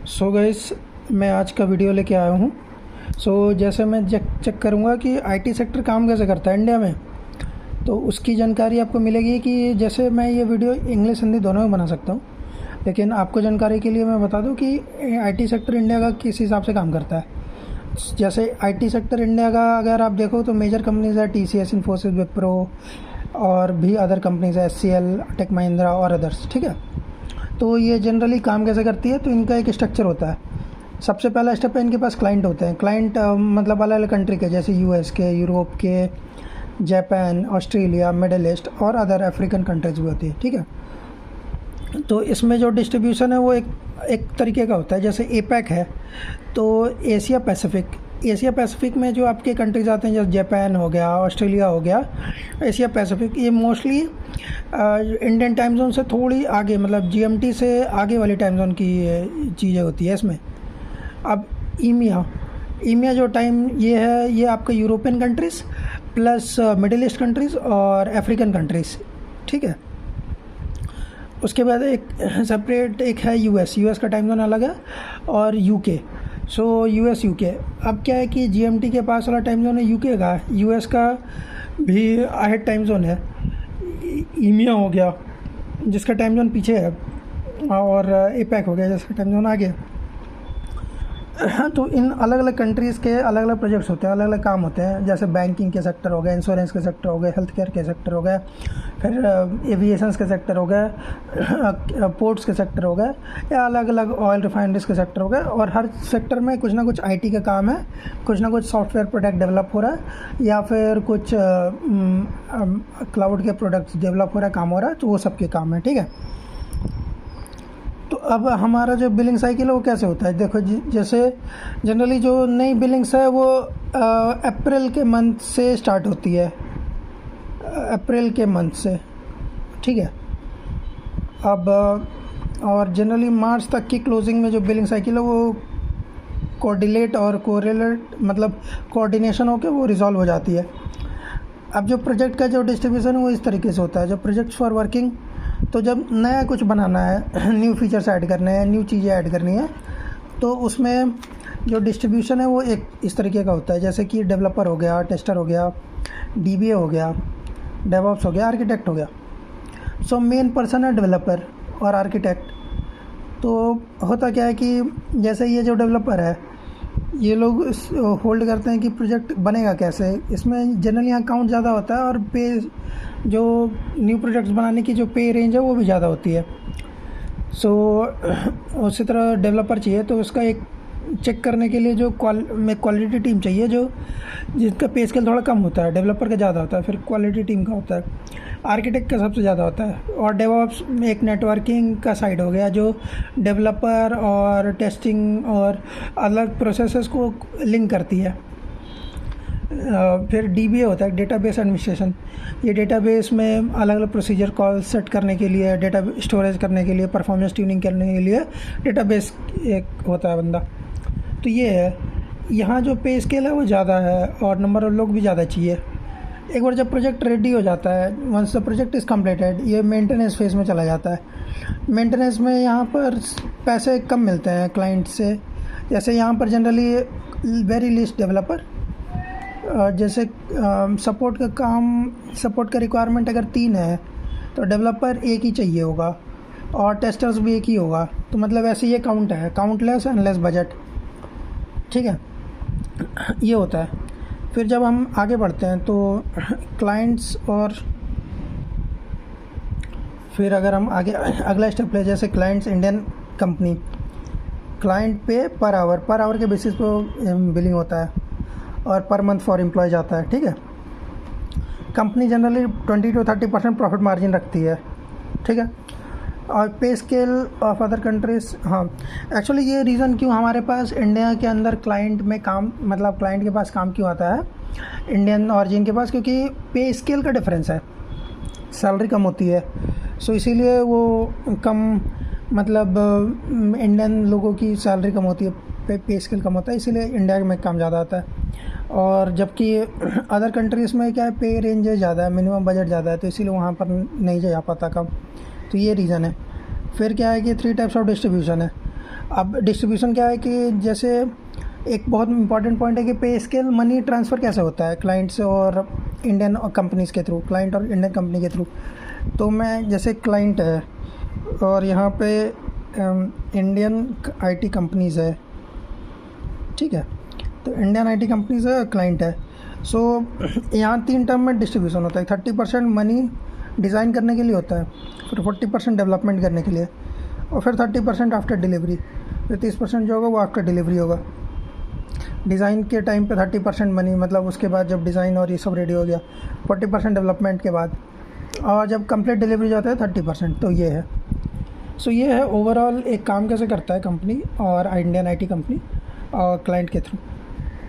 So guys, मैं आज का वीडियो लेके आया हूँ। जैसे मैं चेक करूँगा कि आईटी सेक्टर काम कैसे करता है इंडिया में, तो उसकी जानकारी आपको मिलेगी। कि जैसे मैं ये वीडियो इंग्लिश हिंदी दोनों में बना सकता हूँ, लेकिन आपको जानकारी के लिए मैं बता दूँ कि आईटी सेक्टर इंडिया का किस हिसाब से काम करता है। जैसे आईटी सेक्टर इंडिया का अगर आप देखो तो मेजर कंपनीज है टीसीएस, इन्फोसिस, विप्रो और भी अदर कंपनीज है, एचसीएल, टेक महिंद्रा और अदर्स। ठीक है, तो ये जनरली काम कैसे करती है, तो इनका एक स्ट्रक्चर होता है। सबसे पहला स्टेप है, इनके पास क्लाइंट होते हैं। क्लाइंट मतलब अलग अलग कंट्री के, जैसे यूएस के, यूरोप के, जापान, ऑस्ट्रेलिया, मिडिल ईस्ट और अदर अफ्रीकन कंट्रीज भी होती है। ठीक है, तो इसमें जो डिस्ट्रीब्यूशन है वो एक तरीके का होता है। जैसे एपैक है तो एशिया पैसिफिक में जो आपके कंट्रीज आते हैं, जैसे जापान हो गया, ऑस्ट्रेलिया हो गया, एशिया पैसिफिक, ये मोस्टली इंडियन टाइम जोन से थोड़ी आगे, मतलब जीएमटी से आगे वाली टाइम जोन की चीज़ें होती है इसमें। अब ईमिया जो टाइम ये है, ये आपका European countries plus middle east countries और अफ्रीकन कंट्रीज़। ठीक है, उसके बाद एक सेपरेट एक है यूएस का टाइम जोन अलग है, और यूके। यूके अब क्या है कि जीएमटी के पास वाला टाइम जोन है यूके का, यूएस का भी अहेड टाइम जोन है। ईमिया हो गया जिसका टाइम जोन पीछे है, और एपैक हो गया जिसका टाइम जोन आगे। तो इन अलग अलग कंट्रीज़ के अलग अलग प्रोजेक्ट्स होते हैं, अलग अलग काम होते हैं। जैसे बैंकिंग के सेक्टर हो गए, इंश्योरेंस के सेक्टर हो गए, हेल्थ केयर के सेक्टर हो गए, फिर एविएशंस के सेक्टर हो गए, पोर्ट्स के सेक्टर हो गए, या अलग अलग ऑयल रिफाइनरीज के सेक्टर हो गए। और हर सेक्टर में कुछ ना कुछ आईटी का काम है, कुछ ना कुछ सॉफ्टवेयर प्रोडक्ट डेवलप हो रहा है, या फिर कुछ क्लाउड के प्रोडक्ट्स डेवलप हो रहा है, काम हो रहा है। तो वो सबके काम है। ठीक है, तो अब हमारा जो बिलिंग साइकिल है वो कैसे होता है, देखो जैसे जनरली जो नई बिलिंग्स है वो अप्रैल के मंथ से स्टार्ट होती है, अप्रैल के मंथ से। ठीक है, अब और जनरली मार्च तक की क्लोजिंग में जो बिलिंग साइकिल है वो कोऑर्डिनेट और कोरिलेट, मतलब कोऑर्डिनेशन होकर वो रिजॉल्व हो जाती है। अब जो प्रोजेक्ट का जो डिस्ट्रीब्यूशन है वो इस तरीके से होता है। जो प्रोजेक्ट फॉर वर्किंग, तो जब नया कुछ बनाना है, न्यू फीचर्स ऐड करने हैं, न्यू चीज़ें ऐड करनी है, तो उसमें जो डिस्ट्रीब्यूशन है वो एक इस तरीके का होता है। जैसे कि डेवलपर हो गया, टेस्टर हो गया, डीबीए हो गया, डेवऑप्स हो गया, आर्किटेक्ट हो गया। मेन पर्सन है डेवलपर और आर्किटेक्ट। तो होता क्या है कि जैसे ये जो डेवलपर है, ये लोग होल्ड करते हैं कि प्रोजेक्ट बनेगा कैसे। इसमें जनरली यहाँ काउंट ज़्यादा होता है, और पे जो न्यू प्रोजेक्ट्स बनाने की जो पे रेंज है वो भी ज़्यादा होती है। उसी तरह डेवलपर चाहिए, तो उसका एक चेक करने के लिए जो क्वालिटी टीम चाहिए, जो जिसका पे स्केल थोड़ा कम होता है, डेवलपर का ज़्यादा होता है, फिर क्वालिटी टीम का होता है, आर्किटेक्ट का सबसे ज़्यादा होता है। और डेवऑप्स में एक नेटवर्किंग का साइड हो गया, जो डेवलपर और टेस्टिंग और अलग प्रोसेसेस को लिंक करती है। फिर डीबीए होता है, डेटाबेस एडमिनिस्ट्रेशन। ये डेटाबेस में अलग अलग प्रोसीजर कॉल सेट करने के लिए, डेटा स्टोरेज करने के लिए, परफॉर्मेंस ट्यूनिंग करने के लिए डेटाबेस एक होता है बंदा। तो ये है, यहाँ जो पे स्केल है वो ज़्यादा है, और नंबर ऑफ लोग भी ज़्यादा चाहिए। एक बार जब प्रोजेक्ट रेडी हो जाता है, once the project is completed, ये मेंटेनेंस फेज़ में चला जाता है। मेंटेनेंस में यहाँ पर पैसे कम मिलते हैं क्लाइंट से। जैसे यहाँ पर जनरली वेरी लिस्ट डेवलपर, जैसे सपोर्ट का रिक्वायरमेंट अगर 3 है तो डेवलपर एक ही चाहिए होगा, और टेस्टर्स भी एक ही होगा। तो मतलब ऐसे ये काउंट है, काउंटलेस एंड लेस बजट। ठीक है, ये होता है। फिर जब हम आगे बढ़ते हैं तो क्लाइंट्स, और फिर अगर हम आगे अगला स्टेप ले, जैसे क्लाइंट्स इंडियन कंपनी, क्लाइंट पे पर आवर के बेसिस पे बिलिंग होता है, और पर मंथ फॉर एम्प्लॉय जाता है। ठीक है, company generally 20 to 30% profit margin रखती है। ठीक है, और पे स्केल ऑफ अदर कंट्रीज, हाँ एक्चुअली ये रीज़न क्यों हमारे पास इंडिया के अंदर क्लाइंट में काम, मतलब क्लाइंट के पास काम क्यों आता है इंडियन ऑरिजिन के पास, क्योंकि पे स्केल का डिफरेंस है, सैलरी कम होती है। इसीलिए वो कम, मतलब इंडियन लोगों की सैलरी कम होती है, पे स्केल कम होता है, इसीलिए इंडिया में काम ज़्यादा आता है। और जबकि अदर कंट्रीज़ में क्या है, पे रेंज ज़्यादा है, मिनिमम बजट ज़्यादा है, तो इसीलिए वहाँ पर नहीं जा पाता कम। तो ये रीज़न है। फिर क्या है कि 3 टाइप्स ऑफ डिस्ट्रीब्यूशन है। अब डिस्ट्रीब्यूशन क्या है कि जैसे एक बहुत इंपॉर्टेंट पॉइंट है कि पे स्केल मनी ट्रांसफ़र कैसे होता है क्लाइंट से और इंडियन कंपनीज़ के थ्रू, क्लाइंट और इंडियन कंपनी के थ्रू। तो मैं जैसे क्लाइंट है और यहाँ पे इंडियन आईटी कंपनीज़ है, ठीक है, तो इंडियन आईटी कंपनीज़ है, क्लाइंट है। सो यहाँ 3 टर्म में डिस्ट्रीब्यूशन होता है। 30% मनी डिज़ाइन करने के लिए होता है, फिर 40% डेवलपमेंट करने के लिए, और फिर 30% आफ्टर डिलीवरी। फिर 30% जो होगा वो आफ्टर डिलीवरी होगा। डिज़ाइन के टाइम पे 30% मनी, मतलब उसके बाद जब डिज़ाइन और ये सब रेडी हो गया, 40% डेवलपमेंट के बाद, और जब कंप्लीट डिलीवरी जाता है 30%। तो ये है। सो ये है ओवरऑल एक काम कैसे करता है कंपनी और इंडियन आईटी कंपनी और क्लाइंट के through.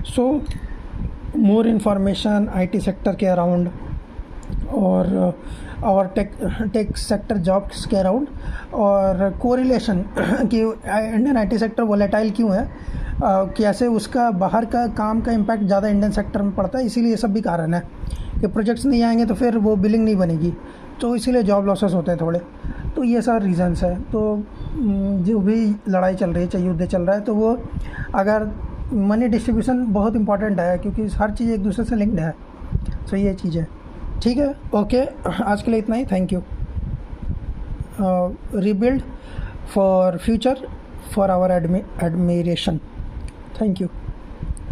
So more information IT sector के अराउंड और टेक सेक्टर जॉब्स के अराउंड, और कोरिलेशन कि इंडियन आईटी सेक्टर वोलेटाइल क्यों है, कैसे उसका बाहर का काम का इम्पैक्ट ज़्यादा इंडियन सेक्टर में पड़ता है। इसीलिए ये सब भी कारण है कि प्रोजेक्ट्स नहीं आएंगे तो फिर वो बिलिंग नहीं बनेगी, तो इसीलिए जॉब लॉसेस होते हैं थोड़े। तो ये सारे रीज़न्स है। तो जो भी लड़ाई चल रही है, चाहे युद्ध चल रहा है, तो वो अगर मनी डिस्ट्रीब्यूशन बहुत इंपॉर्टेंट है क्योंकि हर चीज़ एक दूसरे से लिंक्ड है। तो ये चीज़ है। ठीक है, ओके, आज के लिए इतना ही। Thank you. rebuild for future for our admiration. Thank you.